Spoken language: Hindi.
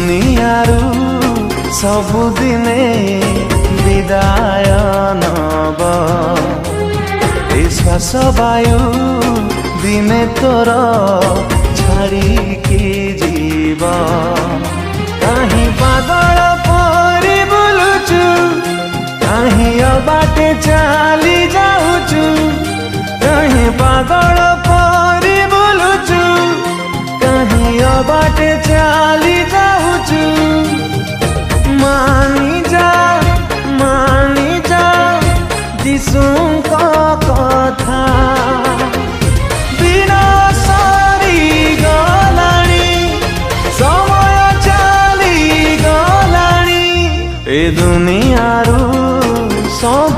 दुनियारू सबुदिने विदाय नब श्वास वायु दिने तोर छाड़िकी जीव कहीं पागल परी बुलुचु कहीं अबाटे चली जाऊचु कहीं पागल परी बुलुचु कहीं अबाटे चली जाऊचु मानी जा दिशुंका कथा दिन सरी गलानी समय चली गलानी ए दुनियारू सब